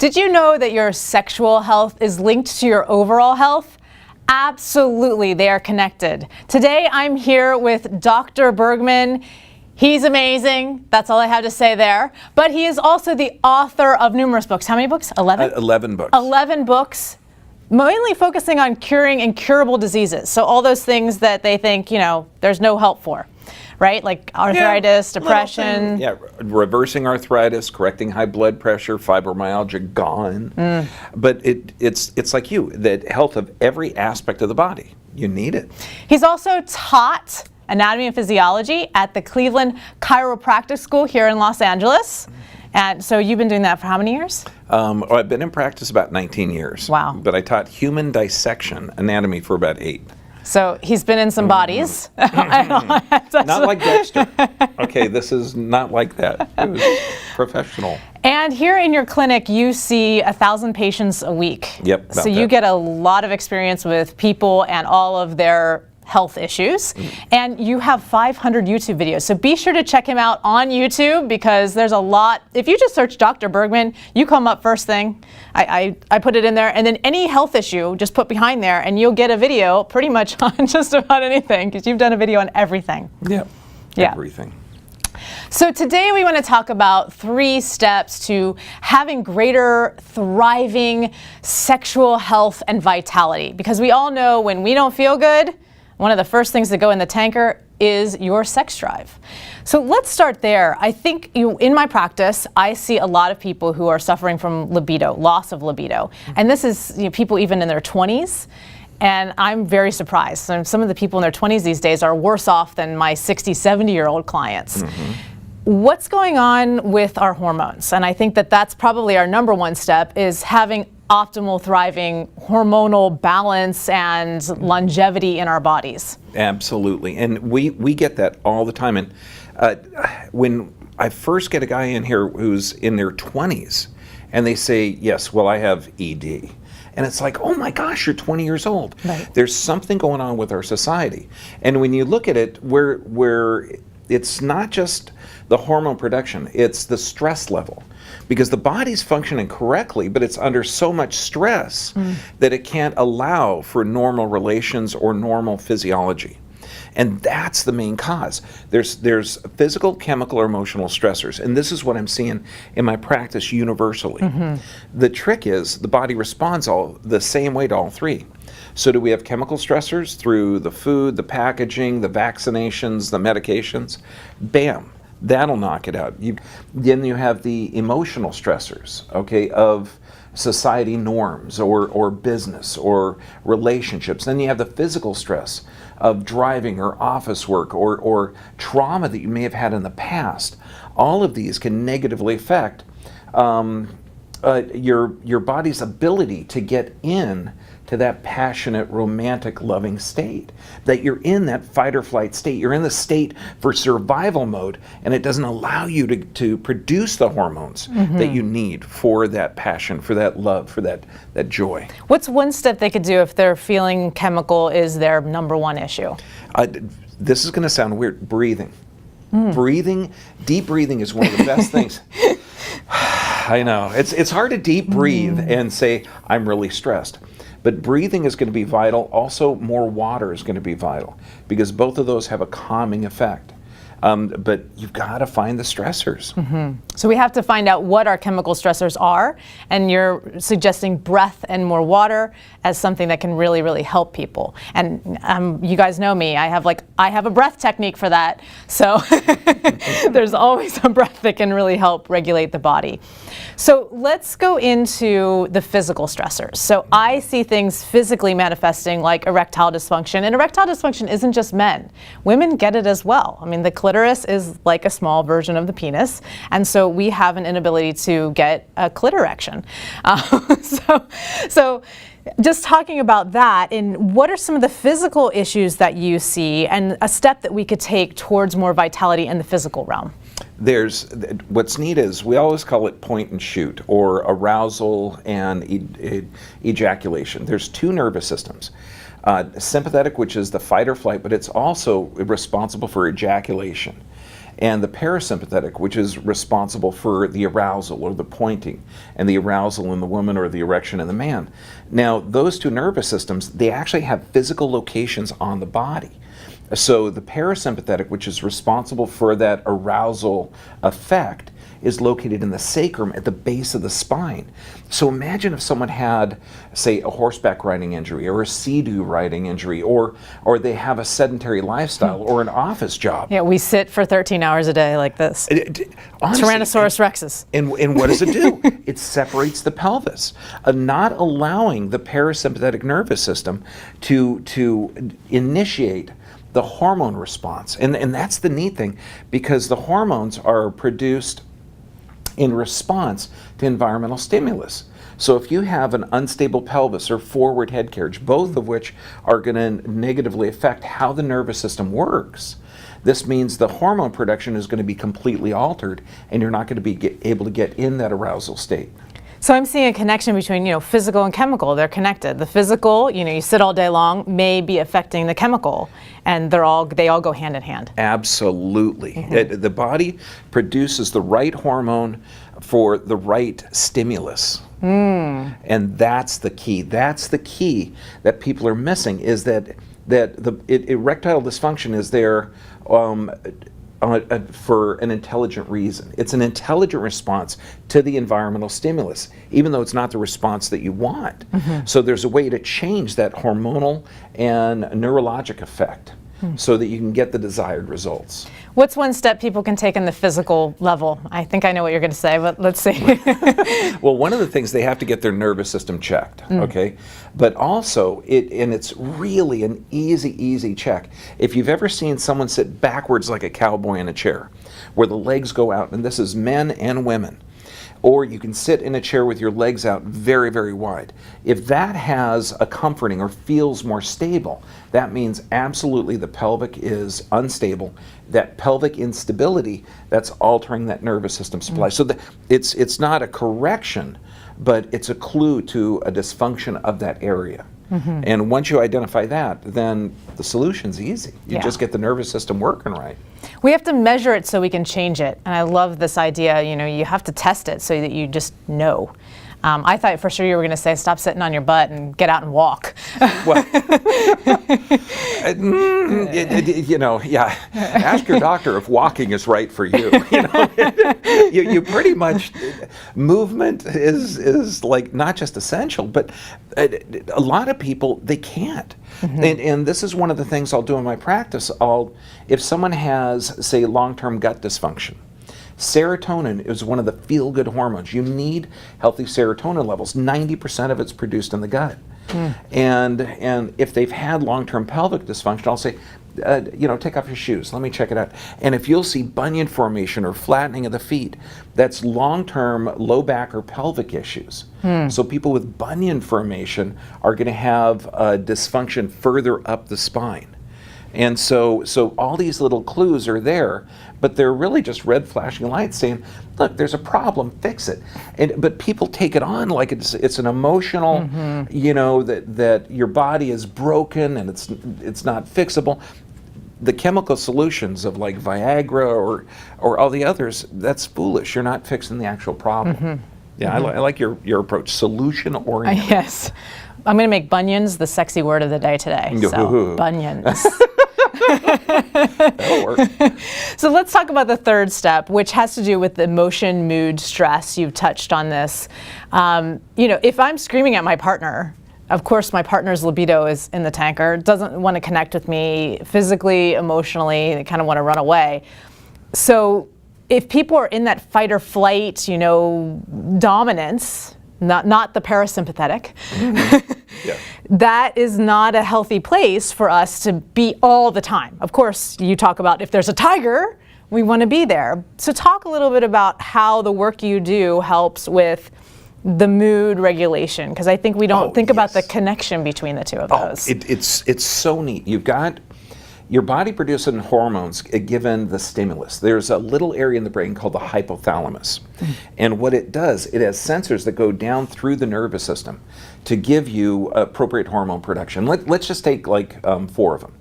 Did you know that your sexual health is linked to your overall health? Absolutely, they are connected. Today, I'm here with Dr. Bergman. He's amazing. That's all I have to say there. But he is also the author of numerous books. How many books? 11? 11 books. 11 books, mainly focusing on curing incurable diseases. So all those things that they think, there's no help for. Right? Like arthritis, depression. Yeah, reversing arthritis, correcting high blood pressure, fibromyalgia, gone. But it's like that health of every aspect of the body. You need it. He's also taught anatomy and physiology at the Cleveland Chiropractic School here in Los Angeles. And so you've been doing that for how many years? I've been in practice about 19 years. Wow. But I taught human dissection anatomy for about 8. So he's been in some bodies. Not like Dexter. Okay, this is not like that. It was professional. And here in your clinic, you see 1,000 patients a week. Yep. So you get a lot of experience with people and all of their health issues. And you have 500 YouTube videos. So be sure to check him out on YouTube because there's a lot. If you just search Dr. Bergman, you come up first thing. I put it in there. And then any health issue, just put behind there and you'll get a video pretty much on just about anything because you've done a video on everything. Yeah. Everything. So today we want to talk about 3 steps to having greater, thriving sexual health and vitality. Because we all know when we don't feel good, one of the first things that go in the tanker is your sex drive. So let's start there. I think in my practice, I see a lot of people who are suffering from libido, loss of libido. And this is people even in their 20s. And I'm very surprised. Some of the people in their 20s these days are worse off than my 60, 70-year-old clients. What's going on with our hormones? And I think that that's probably our number one step is having optimal, thriving hormonal balance and longevity in our bodies. Absolutely. And we get that all the time. And when I first get a guy in here who's in their 20s and they say, yes, well, I have ED. And it's like, oh my gosh, you're 20 years old. Right. There's something going on with our society. And when you look at it, where it's not just the hormone production, it's the stress level. Because the body's functioning correctly, but it's under so much stress that it can't allow for normal relations or normal physiology. And that's the main cause. There's physical, chemical, or emotional stressors. And this is what I'm seeing in my practice universally. The trick is the body responds all the same way to all 3. So do we have chemical stressors through the food, the packaging, the vaccinations, the medications? Bam. That'll knock it out. Then you have the emotional stressors, okay, of society norms or business or relationships. Then you have the physical stress of driving or office work or trauma that you may have had in the past. All of these can negatively affect your body's ability to get in to that passionate, romantic, loving state. That you're in that fight or flight state. You're in the state for survival mode, and it doesn't allow you to produce the hormones that you need for that passion, for that love, for that joy. What's one step they could do if their feeling chemical is their number one issue? This is going to sound weird. Breathing. Deep breathing is one of the best things. I know. It's hard to deep breathe and say, I'm really stressed. But breathing is going to be vital. Also, more water is going to be vital because both of those have a calming effect. But you've got to find the stressors. So we have to find out what our chemical stressors are, and you're suggesting breath and more water as something that can really, really help people. And you guys know me, I have a breath technique for that. So there's always a breath that can really help regulate the body. So let's go into the physical stressors. So I see things physically manifesting like erectile dysfunction, and erectile dysfunction isn't just men. Women get it as well. I mean, the clitoris is like a small version of the penis, and so we have an inability to get a clit erection. So just talking about that, and what are some of the physical issues that you see and a step that we could take towards more vitality in the physical realm? What's neat is we always call it point and shoot, or arousal and ejaculation. There's 2 nervous systems. Sympathetic, which is the fight or flight, but it's also responsible for ejaculation. and the parasympathetic, which is responsible for the arousal or the pointing, and the arousal in the woman or the erection in the man. Now, those two nervous systems, they actually have physical locations on the body. So the parasympathetic, which is responsible for that arousal effect, is located in the sacrum at the base of the spine. So imagine if someone had, say, a horseback riding injury or a sea-doo riding injury, or they have a sedentary lifestyle or an office job. Yeah, we sit for 13 hours a day like this. Honestly, Tyrannosaurus rexes. And what does it do? It separates the pelvis, not allowing the parasympathetic nervous system to initiate the hormone response. And that's the neat thing, because the hormones are produced in response to environmental stimulus. So if you have an unstable pelvis or forward head carriage, both of which are going to negatively affect how the nervous system works, this means the hormone production is going to be completely altered, and you're not going to be able to get in that arousal state. So I'm seeing a connection between, physical and chemical. They're connected. The physical, you sit all day long, may be affecting the chemical, and they all go hand in hand. Absolutely. The body produces the right hormone for the right stimulus. And that's the key. That's the key that people are missing, is that erectile dysfunction is there for an intelligent reason. It's an intelligent response to the environmental stimulus, even though it's not the response that you want. So there's a way to change that hormonal and neurologic effect so that you can get the desired results. What's one step people can take in the physical level? I think I know what you're going to say, but let's see. Well, one of the things, they have to get their nervous system checked, okay? But also, it's really an easy check. If you've ever seen someone sit backwards like a cowboy in a chair, where the legs go out, and this is men and women, or you can sit in a chair with your legs out very, very wide. If that has a comforting or feels more stable, that means absolutely the pelvic is unstable. That pelvic instability, that's altering that nervous system supply. So it's not a correction, but it's a clue to a dysfunction of that area. And once you identify that, then the solution's easy. You just get the nervous system working right. We have to measure it so we can change it. And I love this idea, you have to test it so that you just know. I thought for sure you were going to say, stop sitting on your butt and get out and walk. Well, ask your doctor if walking is right for you. You pretty much, movement is like not just essential, but a lot of people, they can't. And this is one of the things I'll do in my practice. If someone has, say, long-term gut dysfunction, serotonin is one of the feel-good hormones. You need healthy serotonin levels. 90% of it's produced in the gut. And if they've had long-term pelvic dysfunction, I'll say, take off your shoes. Let me check it out. And if you'll see bunion formation or flattening of the feet, that's long-term low back or pelvic issues. So people with bunion formation are going to have dysfunction further up the spine. And so all these little clues are there, but they're really just red flashing lights saying, look, there's a problem, fix it. But people take it on like it's an emotional, that your body is broken and it's not fixable. The chemical solutions of like Viagra or all the others, that's foolish. You're not fixing the actual problem. I like your approach, solution oriented. Yes. I'm going to make bunions the sexy word of the day today. So, bunions. That'll work. So let's talk about the third step, which has to do with emotion, mood, stress. You've touched on this. If I'm screaming at my partner, of course my partner's libido is in the tanker, doesn't want to connect with me physically, emotionally, they kind of want to run away. So if people are in that fight or flight, dominance, not the parasympathetic, that is not a healthy place for us to be all the time. Of course, you talk about if there's a tiger, we want to be there. So talk a little bit about how the work you do helps with the mood regulation, because I think we don't think about the connection between the two of those. It's so neat. You've got your body producing hormones given the stimulus. There's a little area in the brain called the hypothalamus. And what it does, it has sensors that go down through the nervous system to give you appropriate hormone production. Let's just take like 4 of them.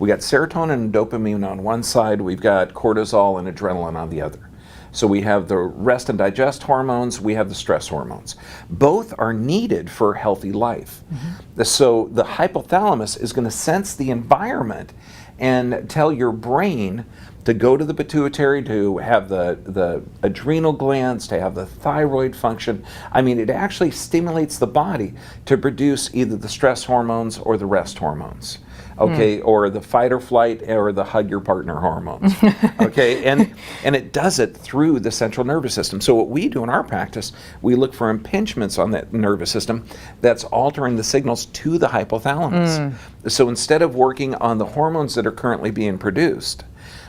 We got serotonin and dopamine on one side, we've got cortisol and adrenaline on the other. So we have the rest and digest hormones, we have the stress hormones. Both are needed for healthy life. So the hypothalamus is going to sense the environment and tell your brain to go to the pituitary, to have the adrenal glands, to have the thyroid function. I mean, it actually stimulates the body to produce either the stress hormones or the rest hormones. Okay, or the fight or flight or the hug your partner hormones. Okay, and it does it through the central nervous system. So what we do in our practice, we look for impingements on that nervous system that's altering the signals to the hypothalamus. So instead of working on the hormones that are currently being produced,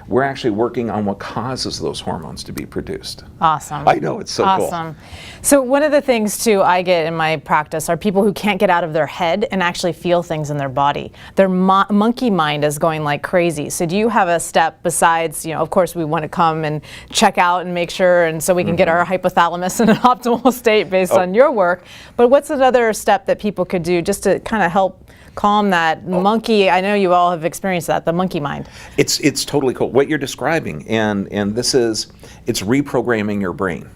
we're actually working on what causes those hormones to be produced. Awesome. I know, it's so cool. Awesome. So one of the things too I get in my practice are people who can't get out of their head and actually feel things in their body. Their monkey mind is going like crazy. So do you have a step besides, of course we want to come and check out and make sure, and so we can get our hypothalamus in an optimal state based on your work, but what's another step that people could do just to kind of help calm that monkey? I know you all have experienced that, the monkey mind. It's totally cool. What you're describing, and it's reprogramming your brain.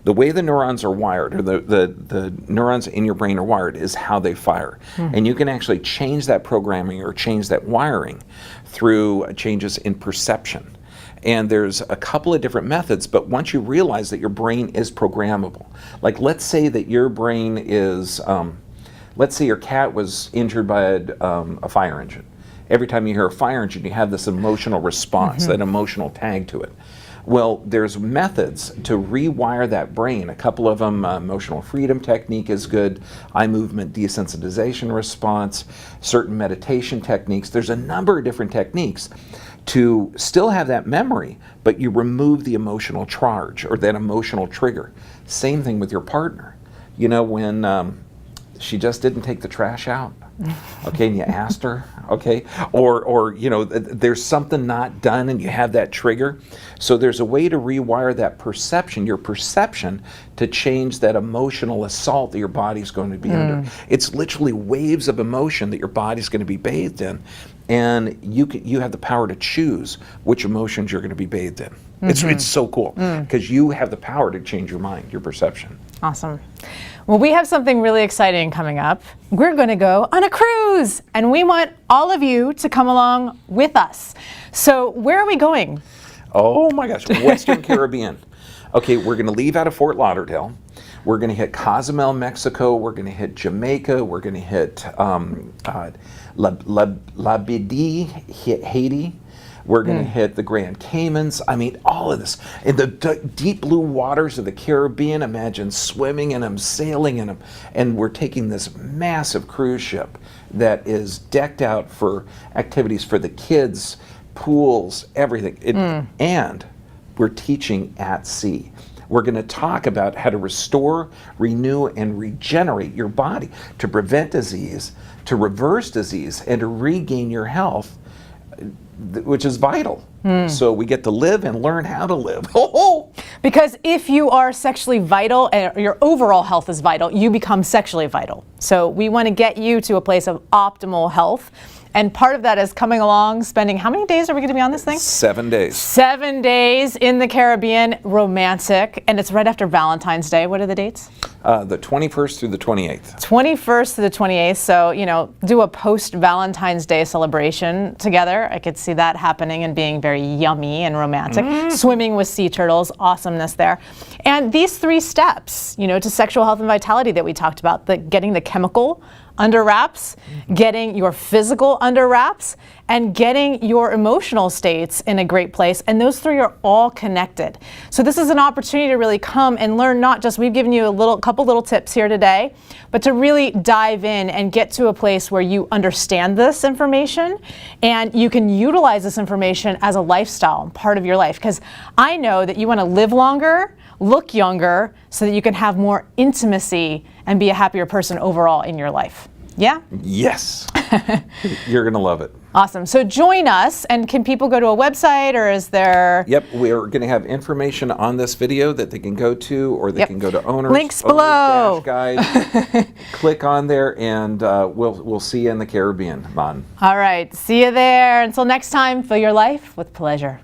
The way the neurons are wired, or the neurons in your brain are wired, is how they fire. And you can actually change that programming or change that wiring through changes in perception. And there's a couple of different methods, but once you realize that your brain is programmable, like let's say that your brain is, let's say your cat was injured by a fire engine. Every time you hear a fire engine, you have this emotional response, that emotional tag to it. Well, there's methods to rewire that brain. A couple of them, emotional freedom technique is good, eye movement desensitization response, certain meditation techniques. There's a number of different techniques to still have that memory, but you remove the emotional charge or that emotional trigger. Same thing with your partner. When she just didn't take the trash out, okay, and you asked her, okay, or there's something not done and you have that trigger. So there's a way to rewire that perception, your perception, to change that emotional assault that your body's going to be under. It's literally waves of emotion that your body's going to be bathed in, and you have the power to choose which emotions you're going to be bathed in. It's so cool because you have the power to change your mind, your perception. Awesome. Well, we have something really exciting coming up. We're going to go on a cruise, and we want all of you to come along with us. So where are we going? Oh my gosh, Western Caribbean. Okay, we're going to leave out of Fort Lauderdale. We're going to hit Cozumel, Mexico. We're going to hit Jamaica. We're going to hit Labadee, Haiti. We're going to hit the Grand Caymans. I mean, all of this. In the deep blue waters of the Caribbean, imagine swimming in them, sailing in them. And we're taking this massive cruise ship that is decked out for activities for the kids, pools, everything. And we're teaching at sea. We're going to talk about how to restore, renew, and regenerate your body to prevent disease, to reverse disease, and to regain your health, which is vital. So we get to live and learn how to live. Because if you are sexually vital and your overall health is vital, you become sexually vital. So we want to get you to a place of optimal health. And part of that is coming along, spending, how many days are we going to be on this thing? 7 days. 7 days in the Caribbean, romantic, and it's right after Valentine's Day. What are the dates? The 21st through the 28th. 21st to the 28th. So, do a post-Valentine's Day celebration together. I could see that happening and being very yummy and romantic. Swimming with sea turtles, awesomeness there. And these 3 steps, to sexual health and vitality that we talked about, getting the chemical under wraps, getting your physical under wraps, and getting your emotional states in a great place. And those 3 are all connected. So this is an opportunity to really come and learn, not just, we've given you a couple little tips here today, but to really dive in and get to a place where you understand this information and you can utilize this information as a lifestyle, part of your life. Because I know that you want to live longer, look younger, so that you can have more intimacy and be a happier person overall in your life. Yeah? Yes. You're going to love it. Awesome. So join us, and can people go to a website, or is there... Yep, we're going to have information on this video that they can go to, or they can go to owners. Links below. Guide. Click on there, and we'll see you in the Caribbean, man. All right. See you there. Until next time, fill your life with pleasure.